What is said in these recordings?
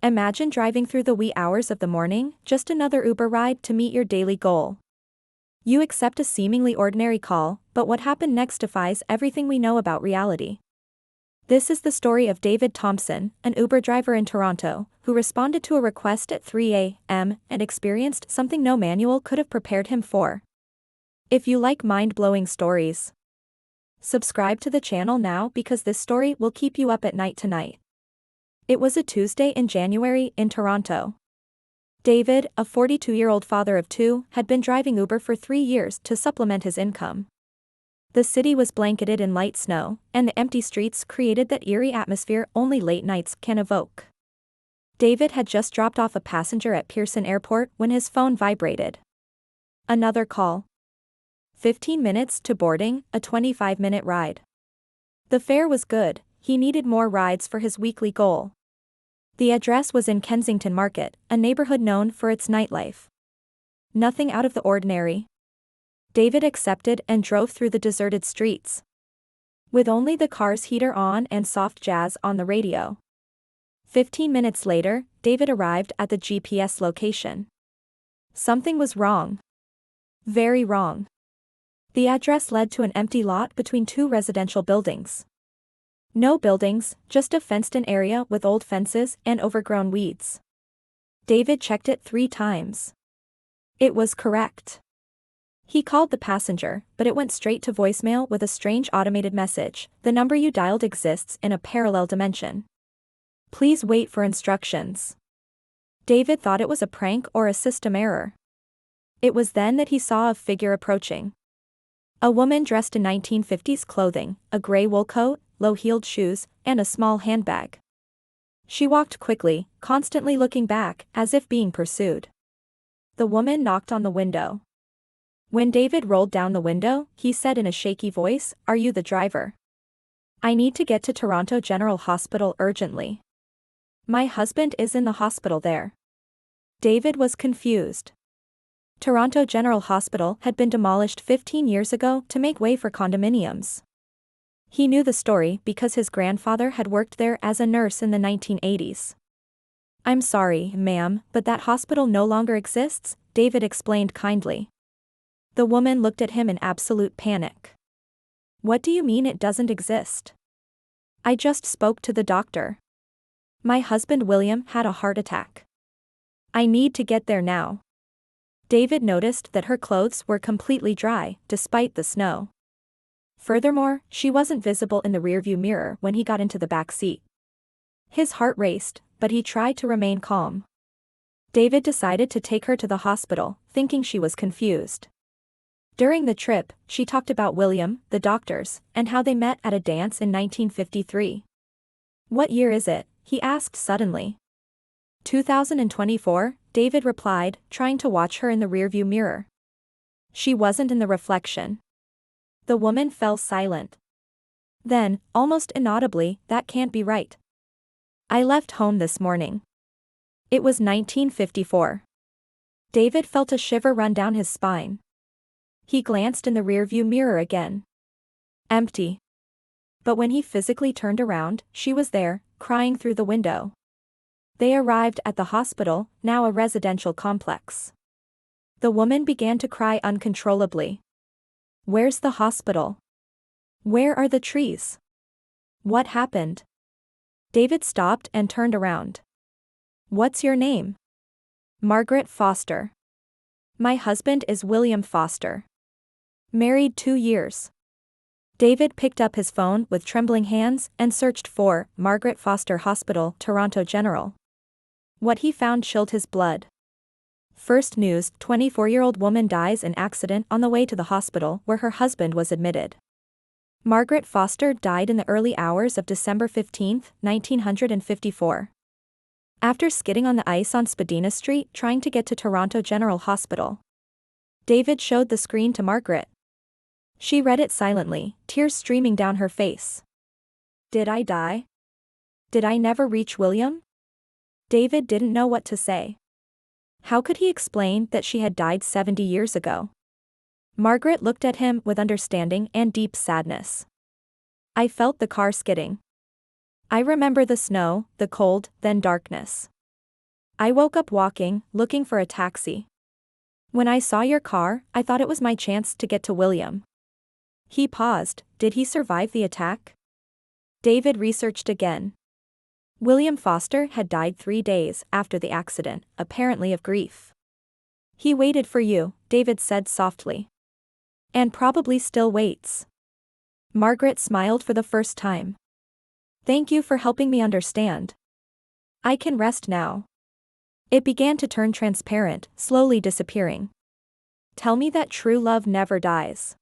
Imagine driving through the wee hours of the morning, just another Uber ride to meet your daily goal. You accept a seemingly ordinary call, but what happened next defies everything we know about reality. This is the story of David Thompson, an Uber driver in Toronto, who responded to a request at 3 a.m. and experienced something no manual could have prepared him for. If you like mind-blowing stories, subscribe to the channel now because this story will keep you up at night tonight. It was a Tuesday in January in Toronto. David, a 42-year-old father of two, had been driving Uber for 3 years to supplement his income. The city was blanketed in light snow, and the empty streets created that eerie atmosphere only late nights can evoke. David had just dropped off a passenger at Pearson Airport when his phone vibrated. Another call. 15 minutes to boarding, a 25-minute ride. The fare was good, he needed more rides for his weekly goal. The address was in Kensington Market, a neighborhood known for its nightlife. Nothing out of the ordinary. David accepted and drove through the deserted streets. With only the car's heater on and soft jazz on the radio. 15 minutes later, David arrived at the GPS location. Something was wrong. Very wrong. The address led to an empty lot between two residential buildings. No buildings, just a fenced-in area with old fences and overgrown weeds. David checked it 3 times. It was correct. He called the passenger, but it went straight to voicemail with a strange automated message. The number you dialed exists in a parallel dimension. Please wait for instructions. David thought it was a prank or a system error. It was then that he saw a figure approaching. A woman dressed in 1950s clothing, a gray wool coat, low-heeled shoes, and a small handbag. She walked quickly, constantly looking back, as if being pursued. The woman knocked on the window. When David rolled down the window, he said in a shaky voice, "Are you the driver? I need to get to Toronto General Hospital urgently. My husband is in the hospital there." David was confused. Toronto General Hospital had been demolished 15 years ago to make way for condominiums. He knew the story because his grandfather had worked there as a nurse in the 1980s. "I'm sorry, ma'am, but that hospital no longer exists," David explained kindly. The woman looked at him in absolute panic. "What do you mean it doesn't exist? I just spoke to the doctor. My husband William had a heart attack. I need to get there now." David noticed that her clothes were completely dry, despite the snow. Furthermore, she wasn't visible in the rearview mirror when he got into the back seat. His heart raced, but he tried to remain calm. David decided to take her to the hospital, thinking she was confused. During the trip, she talked about William, the doctors, and how they met at a dance in 1953. "What year is it?" he asked suddenly. 2024, David replied, trying to watch her in the rearview mirror. She wasn't in the reflection. The woman fell silent. Then, almost inaudibly, "That can't be right. I left home this morning." It was 1954. David felt a shiver run down his spine. He glanced in the rearview mirror again. Empty. But when he physically turned around, she was there, crying through the window. They arrived at the hospital, now a residential complex. The woman began to cry uncontrollably. "Where's the hospital? Where are the trees? What happened?" David stopped and turned around. "What's your name?" "Margaret Foster. My husband is William Foster. Married 2 years." David picked up his phone with trembling hands and searched for Margaret Foster Hospital, Toronto General. What he found chilled his blood. First news: 24-year-old woman dies in accident on the way to the hospital where her husband was admitted. Margaret Foster died in the early hours of December 15, 1954. After skidding on the ice on Spadina Street trying to get to Toronto General Hospital. David showed the screen to Margaret. She read it silently, tears streaming down her face. "Did I die? Did I never reach William?" David didn't know what to say. How could he explain that she had died 70 years ago? Margaret looked at him with understanding and deep sadness. "I felt the car skidding. I remember the snow, the cold, then darkness. I woke up walking, looking for a taxi. When I saw your car, I thought it was my chance to get to William. He paused. Did he survive the attack? David researched again. William Foster had died 3 days after the accident, apparently of grief. He waited for you, David said softly. And probably still waits. Margaret smiled for the first time. Thank you for helping me understand. I can rest now. It began to turn transparent, slowly disappearing. Tell me that true love never dies.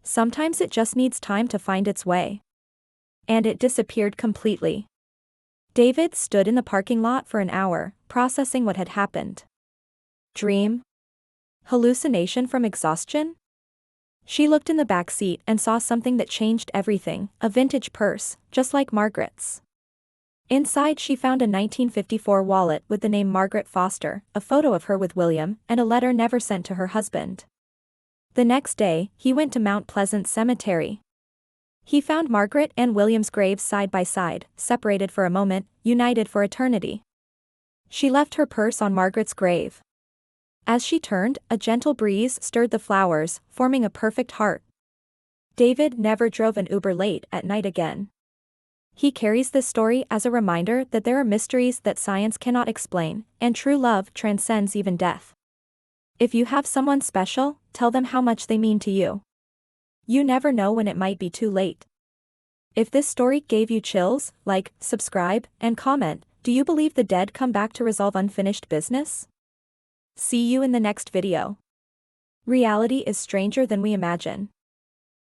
Sometimes it just needs time to find its way. And it disappeared completely. David stood in the parking lot for an hour, processing what had happened. Dream? Hallucination from exhaustion? She looked in the back seat and saw something that changed everything, a vintage purse, just like Margaret's. Inside she found a 1954 wallet with the name Margaret Foster, a photo of her with William, and a letter never sent to her husband. The next day, he went to Mount Pleasant Cemetery. He found Margaret and William's graves side by side, separated for a moment, united for eternity. She left her purse on Margaret's grave. As she turned, a gentle breeze stirred the flowers, forming a perfect heart. David never drove an Uber late at night again. He carries this story as a reminder that there are mysteries that science cannot explain, and true love transcends even death. If you have someone special, tell them how much they mean to you. You never know when it might be too late. If this story gave you chills, like, subscribe, and comment. Do you believe the dead come back to resolve unfinished business? See you in the next video. Reality is stranger than we imagine.